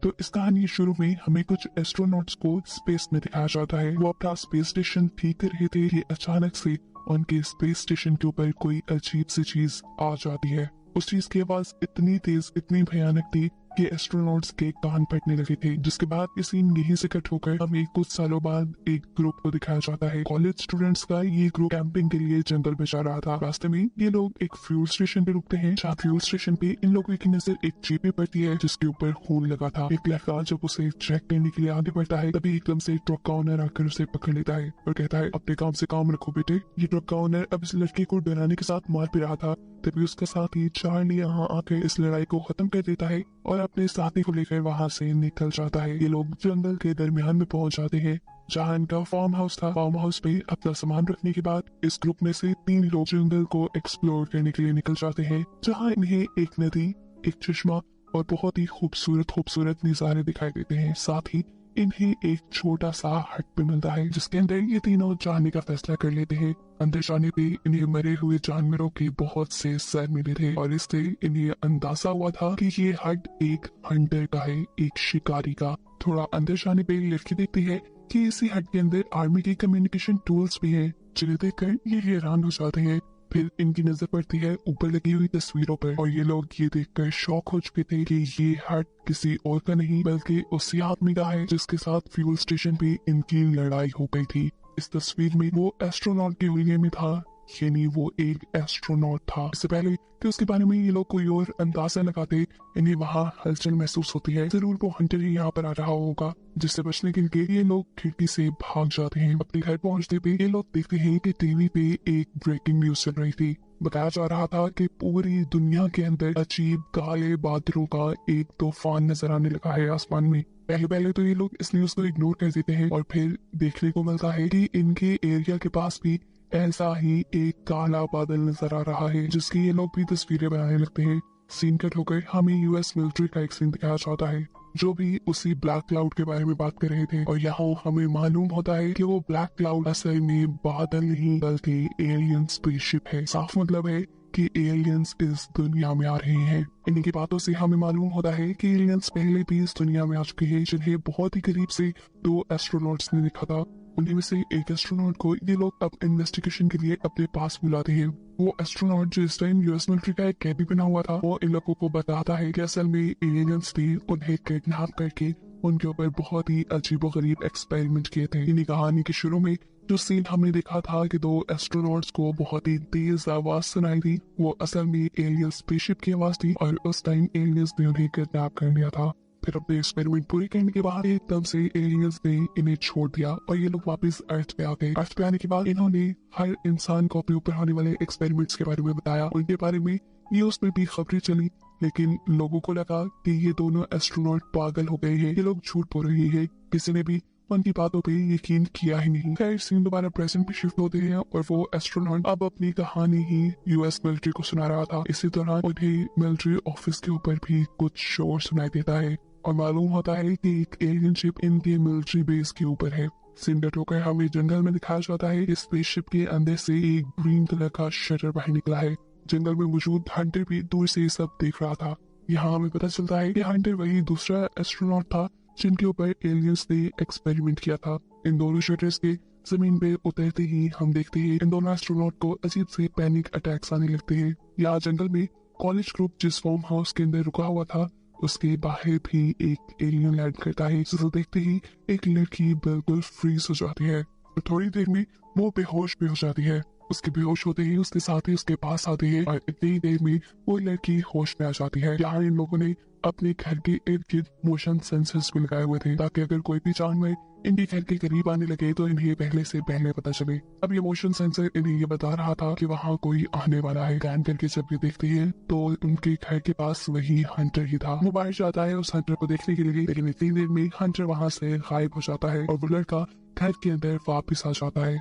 तो इस कहानी शुरू में हमें कुछ एस्ट्रोनॉट्स को स्पेस में दिखाया जाता है। वो अपना स्पेस स्टेशन ठीक कर रहे थे कि अचानक से उनके स्पेस स्टेशन के ऊपर कोई अजीब सी चीज आ जाती है। उस चीज की आवाज इतनी तेज, इतनी भयानक थी कि एस्ट्रोनॉट्स के कान फटने लगे थे। जिसके बाद ये सीन यहीं से कट होकर हमें कुछ सालों बाद एक ग्रुप को दिखाया जाता है। कॉलेज स्टूडेंट्स का ये ग्रुप कैंपिंग के लिए जंगल में जा रहा था। रास्ते में ये लोग एक फ्यूल स्टेशन पे रुकते हैं, जहाँ फ्यूल स्टेशन पे इन लोगों की नजर एक जीप पे पड़ती है जिसके ऊपर खून लगा था। एक लड़का जब उसे चेक करने के लिए आगे बढ़ता है, तभी एकदम से ट्रक का ओनर आकर उसे पकड़ लेता है और कहता है, अपने काम से काम रखो बेटे। ये ट्रक का ओनर अब इस लड़के को डराने के साथ मार भी रहा था, तभी उसका साथी चार्ली यहाँ आकर इस लड़ाई को खत्म कर देता है और अपने साथी को लेकर वहाँ से निकल जाता है। ये लोग जंगल के दरमियान में पहुंच जाते हैं जहाँ इनका फार्म हाउस था। फार्म हाउस पे अपना सामान रखने के बाद इस ग्रुप में से 3 लोग जंगल को एक्सप्लोर करने के लिए निकल जाते हैं, जहाँ इन्हें एक नदी, एक चश्मा और बहुत ही खूबसूरत नजारे दिखाई देते हैं। साथ ही इन्हें एक छोटा सा हट पे मिलता है जिसके अंदर ये तीनों जाने का फैसला कर लेते हैं। अंदर जाने पे इन्हें मरे हुए जानवरों के बहुत से सर मिले थे और इससे इन्हें अंदाजा हुआ था कि ये हट एक हंटर का है, एक शिकारी का। थोड़ा अंदर जाने पे लड़की देखती है कि इसी हट के अंदर आर्मी के कम्युनिकेशन टूल्स भी हैं, जिन्हें देखकर ये हैरान हो जाते हैं। फिर इनकी नजर पड़ती है ऊपर लगी हुई तस्वीरों पर और ये लोग ये देखकर शॉक हो चुके थे कि ये हट किसी और का नहीं बल्कि उसी आदमी का है जिसके साथ फ्यूल स्टेशन पे इनकी लड़ाई हो गई थी। इस तस्वीर में वो एस्ट्रोनॉट के हुलिये में था, यानी वो एक एस्ट्रोनॉट था। इससे पहले कि उसके बारे में ये लोग कोई और अंदाजा लगाते, इन्हें वहाँ हलचल महसूस होती है। जरूर वो हंटर ही यहाँ पर आ रहा होगा, जिससे बचने के लिए ये लोग खिड़की से भाग जाते हैं। अपने घर पहुँचते पे ये लोग देखते हैं कि टीवी पे एक ब्रेकिंग न्यूज चल रही थी। बताया जा रहा था कि पूरी दुनिया के अंदर अजीब काले बादलों का एक तूफान नजर आने लगा है आसमान में। पहले तो ये लोग इस न्यूज को इग्नोर कर देते हैं और फिर देखने को मिलता है कि इनके एरिया के पास भी ऐसा ही एक काला बादल नजर आ रहा है, जिसकी ये लोग भी तस्वीरें बनाने लगते हैं। सीन कट होकर हमें यूएस मिलिट्री का एक सीन दिखाया जाता है, जो भी उसी ब्लैक क्लाउड के बारे में बात कर रहे थे। और यहाँ हमें मालूम होता है कि वो ब्लैक क्लाउड असल में बादल नहीं बल्कि एलियन स्पेसशिप है। साफ मतलब है कि एलियंस इस दुनिया में आ रहे हैं। इनकी बातों से हमें मालूम होता है कि एलियंस पहले भी इस दुनिया में आ चुके हैं, जिन्हें बहुत ही करीब से 2 एस्ट्रोनॉट्स ने देखा था। उन्हीं में से एक एस्ट्रोनॉट को ये लोग अब इन्वेस्टिगेशन के लिए अपने पास बुलाते हैं। वो एस्ट्रोनॉट जो इस टाइम यूएस मिलिट्री का एक कैदी बना हुआ था, वो इन लोगों को बताता है कि असल में एलियंस ने उन्हें किडनैप करके उनके ऊपर बहुत ही अजीबोगरीब एक्सपेरिमेंट किए थे। इन्हीं कहानी के शुरू में जो सीन हमने देखा था कि 2 एस्ट्रोनॉट्स को बहुत ही तेज आवाज सुनाई थी, वो असल में एलियन स्पेसशिप की आवाज थी और उस टाइम एलियंस ने उन्हें किडनैप कर लिया था। फिर अपने एक्सपेरिमेंट पूरे करने के बाद एकदम से एलियंस ने इन्हें छोड़ दिया और ये लोग वापस अर्थ पे आ गए। अर्थ पे आने के बाद इन्होंने हर इंसान को अपने ऊपर होने वाले एक्सपेरिमेंट्स के बारे में बताया। उनके बारे में न्यूज में भी खबरें चली, लेकिन लोगों को लगा कि ये दोनों एस्ट्रोनॉट पागल हो गए हैं, ये लोग झूठ बोल रहे हैं। किसी ने भी उनकी बातों पे यकीन किया ही नहीं। खैर सीन दोबारा प्रेजेंट में शिफ्ट होते हैं और वो एस्ट्रोनॉट अब अपनी कहानी ही यूएस मिलिट्री को सुना रहा था। इसी दौरान उन्हें मिलिट्री ऑफिस के ऊपर भी कुछ शोर सुनाई देता है और मालूम होता है कि एक एलियन शिप इनके मिलिट्री बेस के ऊपर है। सिंडट होकर हमें जंगल में दिखाया जाता है कि स्पेसशिप के अंदर से एक ग्रीन कलर का शटर बाहर निकला है। जंगल में मौजूद हंटर भी दूर से सब देख रहा था। यहाँ हमें पता चलता है कि हंटर वही दूसरा एस्ट्रोनॉट था जिनके ऊपर एलियंस ने एक्सपेरिमेंट किया था। इन दोनों शटर्स के जमीन पे उतरते ही हम देखते हैं इन दोनों एस्ट्रोनॉट को अजीब से पैनिक अटैक्स आने लगते हैं। यहाँ जंगल में कॉलेज ग्रुप जिस फार्म हाउस के अंदर रुका हुआ था, उसके बाहर भी एक एलियन लैंड करता है, जिसे देखते ही एक लड़की बिल्कुल फ्रीज हो जाती है और थोड़ी देर में वो बेहोश भी हो जाती है। उसके बेहोश होते ही उसके साथी उसके पास आते हैं और इतनी ही देर में वो लड़की होश में आ जाती है। यहाँ इन लोगों ने अपने घर के इर्द गिर्द मोशन सेंसर्स भी लगाए हुए थे, ताकि अगर कोई भी जानवर इनके घर के करीब आने लगे तो इन्हें पहले से पहले पता चले। अब ये मोशन सेंसर इन्हें ये बता रहा था कि वहाँ कोई आने वाला है। स्कैन करके जब ये देखते हैं तो उनके घर के पास वही हंटर ही था। वो बाहर जाता है उस हंटर को देखने के लिए, लेकिन इतनी देर में हंटर वहाँ से गायब हो जाता है और वो लड़का घर के अंदर वापिस आ जाता है।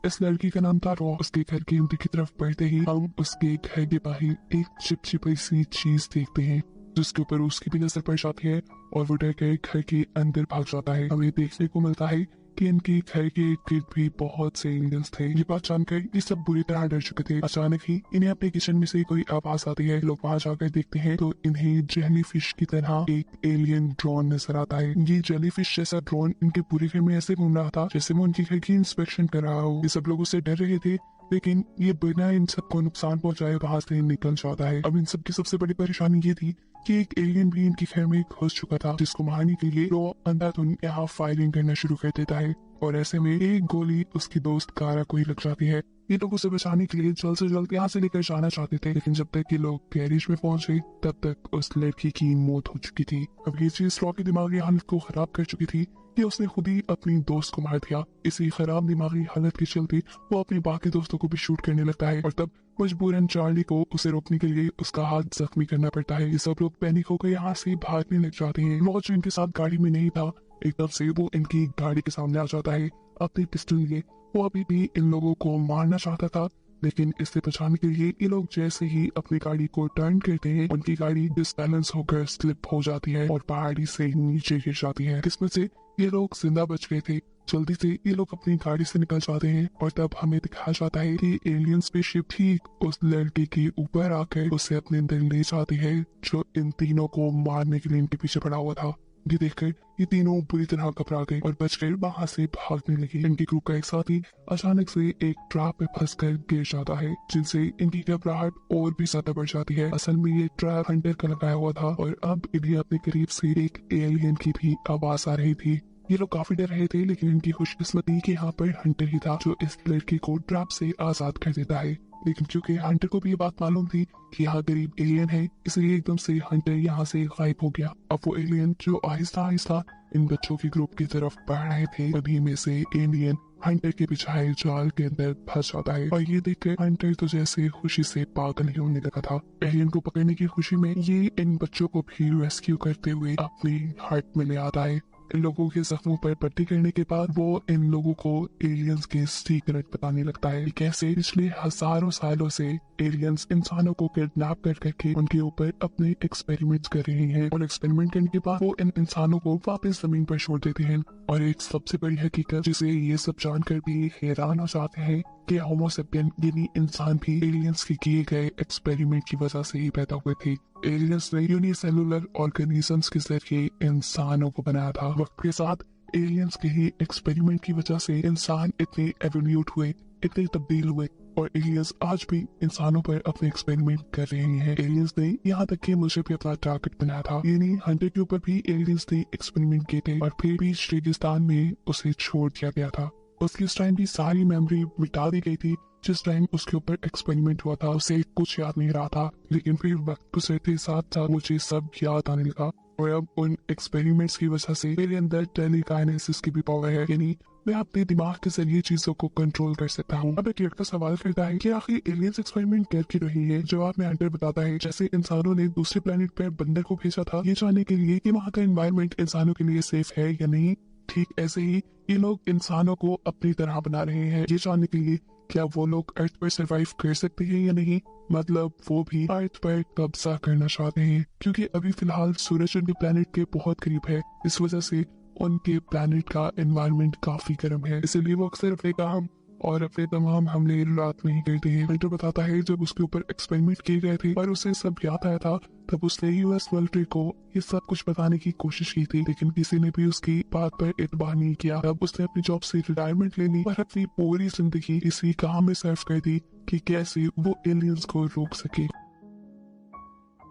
इस लड़की का नाम था रॉ। उसके घर की एंट्री की तरफ बढ़ते ही हम उसके घर के बाहर एक चिपचिपी सी चीज देखते हैं, जिसके ऊपर उसकी भी नजर पड़ जाती है और वो डर के घर के अंदर भाग जाता है। हमें देखने को मिलता है कि इनके घर के इर्द भी बहुत से एलियंस थे। ये बात जानकर ये सब बुरी तरह डर चुके थे। अचानक ही इन्हें अपने किचन में से कोई आवाज आती है। लोग वहाँ जाकर देखते हैं तो इन्हें जेली फिश की तरह एक एलियन ड्रोन नजर आता है। ये जेली फिश जैसा ड्रोन इनके पूरे घर में ऐसे घूम रहा था जैसे वो उनके घर की इंस्पेक्शन कर रहा हो। ये सब लोग उससे डर रहे थे, लेकिन ये बिना इन सबको नुकसान पहुंचाए वहां से निकल जाता है। अब इन सबकी सबसे बड़ी परेशानी ये थी कि एक एलियन भी इनके घर में घुस चुका था, जिसको मारने के लिए वो अंधाधुन यहाँ फायरिंग करना शुरू कर देता है और ऐसे में एक गोली उसकी दोस्त कारा को ही लग जाती है। ये लोग उसे बचाने के लिए जल्द से जल्द यहाँ से लेकर जाना चाहते थे, लेकिन जब तक ये लोग गैरेज में पहुंचे तब तक उस लड़की की मौत हो चुकी थी। अब ये चीज रॉ की दिमागी हालत को खराब कर चुकी थी कि उसने खुद ही अपनी दोस्त को मार दिया। इसी खराब दिमागी हालत के चलते वो अपने बाकी दोस्तों को भी शूट करने लगता है और तब मजबूरन चार्ली को उसे रोकने के लिए उसका हाथ जख्मी करना पड़ता है। ये सब लोग पैनिक होकर यहाँ से भागने लग जाते हैं। वो जो इनके साथ गाड़ी में नहीं था, एकदम से वो इनकी गाड़ी के सामने आ जाता है अपनी पिस्टल लिए। वो अभी भी इन लोगों को मारना चाहता था, लेकिन इससे बचाने के लिए ये लोग जैसे ही अपनी गाड़ी को टर्न करते हैं उनकी गाड़ी डिसबैलेंस होकर स्लिप हो जाती है और पहाड़ी से नीचे गिर जाती है। किस्मत से ये लोग जिंदा बच गए थे। जल्दी से ये लोग अपनी गाड़ी से निकल जाते हैं और तब हमें दिखाया जाता है कि एलियन स्पेसशिप ठीक उस लड़के के ऊपर आकर उसे अपने अंदर ले जाती है जो इन तीनों को मारने के लिए इनके पीछे पड़ा हुआ था। ये देखकर ये तीनों बुरी तरह घबरा गए और बचकर वहां से भागने लगे। इनकी ग्रुप का एक साथी अचानक से एक ट्रैप में फंसकर गिर जाता है, जिनसे इनकी घबराहट और भी ज्यादा बढ़ जाती है। असल में ये ट्रैप हंटर का लगाया हुआ था और अब इन्हें अपने करीब से एक एलियन की भी आवाज आ रही थी। ये लोग काफी डर रहे थे, लेकिन इनकी खुशकिस्मती कि यहाँ पर हंटर ही था जो इस लड़की को ट्रैप से आजाद कर देता है। लेकिन क्योंकि हंटर को भी ये बात मालूम थी कि यहाँ करीब एलियन है, इसलिए एकदम से हंटर यहाँ से गायब हो गया। अब वो एलियन जो आहिस्ता आहिस्ता इन बच्चों के ग्रुप की तरफ बढ़ रहे थे, तभी में से एलियन हंटर के बिछाए जाल के अंदर फंस जाता है और ये देखकर हंटर तो जैसे खुशी से पागल ही होने लगा था। एलियन को पकड़ने की खुशी में ये इन बच्चों को भी रेस्क्यू करते हुए अपनी हट में ले आता है। इन लोगों के जख्मों पर पट्टी करने के बाद वो इन लोगों को एलियंस के सीक्रेट बताने लगता है। कैसे पिछले हजारों सालों से एलियंस इंसानों को किडनैप कर करके उनके ऊपर अपने एक्सपेरिमेंट्स कर रहे हैं और एक्सपेरिमेंट करने के बाद वो इन इंसानों को वापस जमीन पर छोड़ देते हैं। और एक सबसे बड़ी हकीकत जिसे ये सब जानकर भी हैरान हो जाते हैं कि होमो सेपियन यानी इंसान भी एलियंस के किए गए एक्सपेरिमेंट की वजह से ही पैदा हुए थे। एलियंस ने यूनिसेलुलर ऑर्गेनिजम्स के जरिए इंसानों को बनाया था। वक्त के साथ एलियंस के ही एक्सपेरिमेंट की वजह से इंसान इतने एवोल्यूट हुए, इतने तब्दील हुए और एलियंस आज भी इंसानों पर अपने एक्सपेरिमेंट कर रहे हैं। एलियंस ने यहाँ तक कि मुझे भी अपना टारगेट बनाया था, यानी हंटर के ऊपर भी एलियंस ने एक्सपेरिमेंट किए थे और फिर भी रेगिस्तान में उसे छोड़ दिया गया था। उसकी उस टाइम भी सारी मेमोरी मिटा दी गई थी। जिस टाइम उसके ऊपर एक्सपेरिमेंट हुआ था उसे कुछ याद नहीं रहा था, लेकिन फिर वक्त गुजरते साथ साथ मुझे सब याद आने लगा और अब उन एक्सपेरिमेंट्स की वजह से मेरे अंदर टेलीकाइनेसिस की भी पावर है, यानी मैं अपने दिमाग के जरिए चीजों को कंट्रोल कर सकता हूँ। अब एक लड़का सवाल करता है कि आखिर एलियंस एक्सपेरिमेंट कर क्यों रही है। जवाब में हंटर बताता है जैसे इंसानों ने दूसरे प्लेनेट पर बंदर को भेजा था ये जानने के लिए कि वहाँ का एनवायरनमेंट इंसानों के लिए सेफ है या नहीं, ठीक ऐसे ही ये लोग इंसानों को अपनी तरह बना रहे हैं ये जानने के लिए क्या वो लोग अर्थ पर सरवाइव कर सकते हैं या नहीं। मतलब वो भी अर्थ पर कब्जा करना चाहते हैं, क्योंकि अभी फिलहाल सूरज उनके प्लेनेट के बहुत करीब है। इस वजह से उनके प्लेनेट का एनवायरनमेंट काफी गर्म है, इसलिए वो अक्सर अपने काम और अपने तमाम हमले रात में ही करते हैं। हंटर बताता है जब उसके ऊपर एक्सपेरिमेंट किए गए थे और उसे सब याद आया था तब उसने यूएस मिलिट्री को ये सब कुछ बताने की कोशिश की थी, लेकिन किसी ने भी उसकी बात पर एतबार नहीं किया। तब उसने अपनी जॉब से रिटायरमेंट ले ली और अपनी पूरी जिंदगी इसी काम में सर्व कर दी कि कैसे वो एलियंस को रोक सके।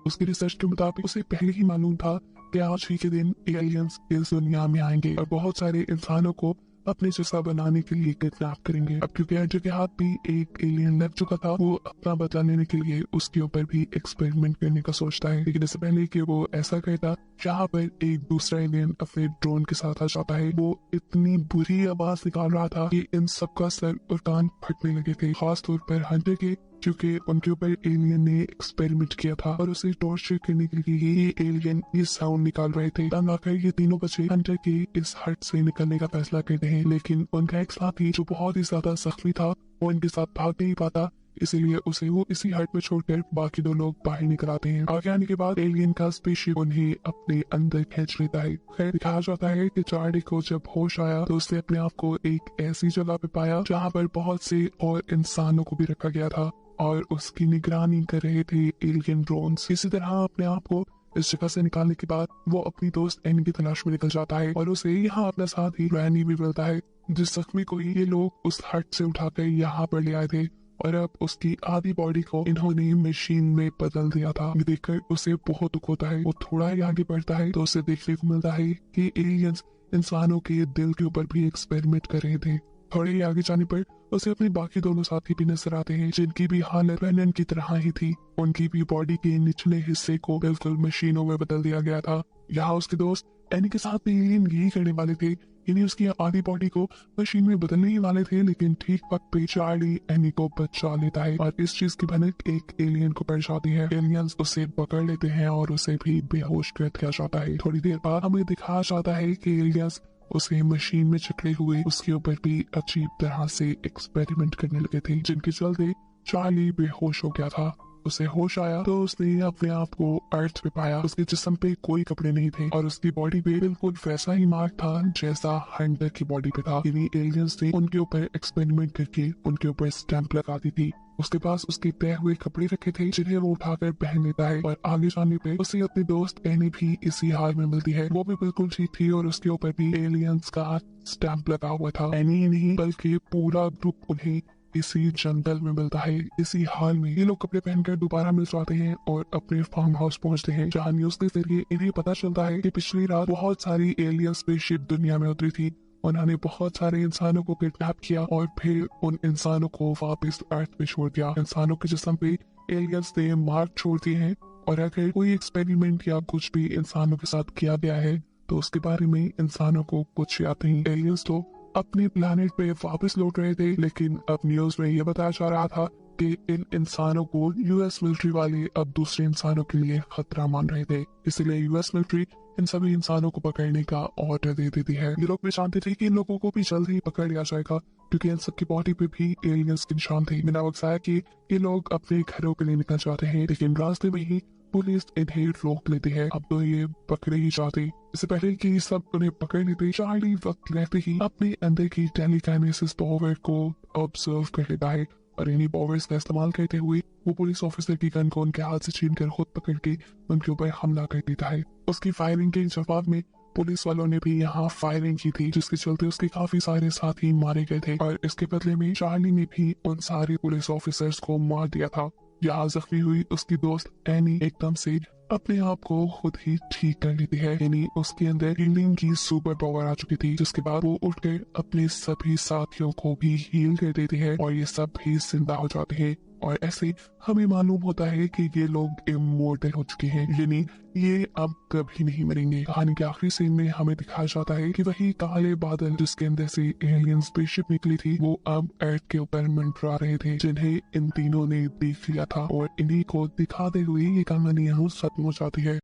उसकी रिसर्च के मुताबिक उसे पहले ही मालूम था कि आज ही के दिन एलियंस इस दुनिया में आएंगे और बहुत सारे इंसानों को अपने जैसा बनाने के लिए किडनैप करेंगे। अब क्योंकि हंटर के हाथ भी एक एलियन लग चुका था, वो अपना बदला लेने के लिए उसके ऊपर भी एक्सपेरिमेंट करने का सोचता है, लेकिन इससे पहले कि वो ऐसा करता जहाँ पर एक दूसरा एलियन अपने ड्रोन के साथ आ जाता है। वो इतनी बुरी आवाज निकाल रहा था कि इन सबका सर और कान फटने लगे थे, खास तौर पर हंटर के, क्योंकि उनके ऊपर एलियन ने एक्सपेरिमेंट किया था और उसे टॉर्चर करने के लिए ये एलियन ये साउंड निकाल रहे थे। तंग आकर ये तीनों बच्चे हंटर के इस हट से निकलने का फैसला करते हैं, लेकिन उनका एक साथी जो बहुत ही ज्यादा जख्मी था वो इनके साथ भाग नहीं पाता, इसीलिए उसे वो इसी हट में छोड़कर बाकी दो लोग बाहर निकल आते हैं। आगे आने के बाद एलियन का स्पेसशिप उन्हें अपने अंदर खींच लेता है। खैर दिखाया जाता है कि चार्ली को जब होश आया तो उसने अपने आप को एक ऐसी जगह पे पाया जहाँ पर बहुत से और इंसानों को भी रखा गया था और उसकी निगरानी कर रहे थे एलियन ड्रोन्स। इसी तरह अपने आप को इस जगह से निकालने के बाद वो अपनी दोस्त एनी की तलाश में निकल जाता है और उसे यहाँ अपना साथ ही रैनी भी मिलता है, जिस जख्मी को ही ये लोग उस हट से उठाकर यहाँ पर ले आए थे और अब उसकी आधी बॉडी को इन्होंने मशीन में बदल दिया था। ये देखकर उसे बहुत दुख होता है। वो थोड़ा ही आगे बढ़ता है तो उसे देखने को मिलता है कि एलियंस इंसानों के दिल के ऊपर भी एक्सपेरिमेंट कर रहे थे। थोड़े ही आगे जाने पर उसे अपने बाकी दोनों साथी भी नजर आते हैं, जिनकी भी हालत रैनन की तरह ही थी। उनकी भी बॉडी के निचले हिस्से को बिल्कुल मशीनों में बदल दिया गया था। यहाँ उसके दोस्त एनी के साथ भी एलियन यही करने वाले थे, यानी उसकी आधी बॉडी को मशीन में बदलने ही वाले थे, लेकिन ठीक वक्त पे चार्ली एनी को बचा लेता है और इस चीज की भनक एक एलियन को पड़ जाती है। एलियंस उसे पकड़ लेते हैं और उसे भी बेहोश कर दिया जाता है। थोड़ी देर बाद हमें दिखाया जाता है कि एलियंस उसे मशीन में जकड़े हुए उसके ऊपर भी अजीब तरह से एक्सपेरिमेंट करने लगे थे, जिनके चलते चार्ली बेहोश हो गया था। उसे होश आया तो उसने अपने आप को अर्थ पे पाया। उसके जिस्म पे कोई कपड़े नहीं थे और उसकी बॉडी पे बिल्कुल वैसा ही मार्क था जैसा हंटर की बॉडी पे था, यानी एलियंस ने उनके ऊपर एक्सपेरिमेंट करके उनके ऊपर स्टैंप लगा दी थी। उसके पास उसके तय हुए कपड़े रखे थे जिन्हें वो उठाकर पहन लेता है और आगे जाने पे उसे अपनी दोस्त एनी भी इसी हाल में मिलती है। वो भी बिल्कुल ठीक थी और उसके ऊपर भी एलियंस का स्टैंप लगा हुआ था। एनी ही नहीं बल्कि पूरा ग्रुप उन्हें इसी जंगल में मिलता है। इसी हाल में ये लोग कपड़े पहनकर दोबारा मिल जाते हैं और अपने फार्म हाउस पहुंचते हैं, जहाँ न्यूज के जरिए इन्हें पता चलता है कि पिछली रात बहुत सारी एलियन स्पेसशिप दुनिया में उतरी थी। उन्होंने बहुत सारे इंसानों को किडनैप किया और फिर उन इंसानों को वापस अर्थ पे छोड़ दिया। इंसानों के जिस्म पे एलियंस ने मार्क छोड़ दिए हैं और अगर कोई एक्सपेरिमेंट या कुछ भी इंसानों के साथ किया गया है तो उसके बारे में इंसानों को कुछ याद नहीं। एलियंस तो अपने प्लेनेट पे वापस लौट रहे थे, लेकिन अब न्यूज में यह बताया जा रहा था कि इन इंसानों को यूएस मिलिट्री वाले अब दूसरे इंसानों के लिए खतरा मान रहे थे। इसलिए यूएस मिलिट्री इन सभी इंसानों को पकड़ने का ऑर्डर दे देती है। ये लोग भी जानते थे कि इन लोगों को भी जल्द ही पकड़ लिया जाएगा, क्योंकि इन सबकी बॉडी पे भी एलियंस के निशान थे। बिना वक्त आया कि ये लोग अपने घरों के लिए निकल जाते हैं, लेकिन रास्ते में ही पुलिस इन्हें रोक लेती है। अब तो ये पकड़े ही जाते। इससे पहले कि सब उन्हें पकड़ लेते, चार्ली वक्त रहते ही अपने अंदर की टेलीकाइनेसिस पावर को ऑब्जर्व कर लेता है और इन्हीं पावर्स का इस्तेमाल करते हुए वो पुलिस ऑफिसर की गन को उनके हाथ से छीनकर खुद पकड़ के उनके ऊपर हमला कर देता है। उसकी फायरिंग के जवाब में पुलिस वालों ने भी यहाँ फायरिंग की थी, जिसके चलते उसके काफी सारे साथी मारे गए थे और इसके बदले में चार्ली ने भी उन सारे पुलिस ऑफिसर्स को मार दिया था। यहाँ जख्मी हुई उसकी दोस्त एनी एकदम से अपने आप को खुद ही ठीक कर लेती है, यानी उसके अंदर हीलिंग की सुपर पावर आ चुकी थी, जिसके बाद वो उठकर अपने सभी साथियों को भी हील कर देती है और ये सब भी जिंदा हो जाते हैं। और ऐसे हमें मालूम होता है कि ये लोग इमोर्टल हो चुके हैं, यानी ये अब कभी नहीं मरेंगे। कहानी के आखिरी सीन में हमें दिखाया जाता है कि वही काले बादल जिसके अंदर से एलियन स्पेसशिप निकली थी, वो अब अर्थ के ऊपर मंडरा रहे थे, जिन्हें इन तीनों ने देख लिया था और इन्हीं को दिखाते हुए ये कहानी यहाँ खत्म हो जाती है।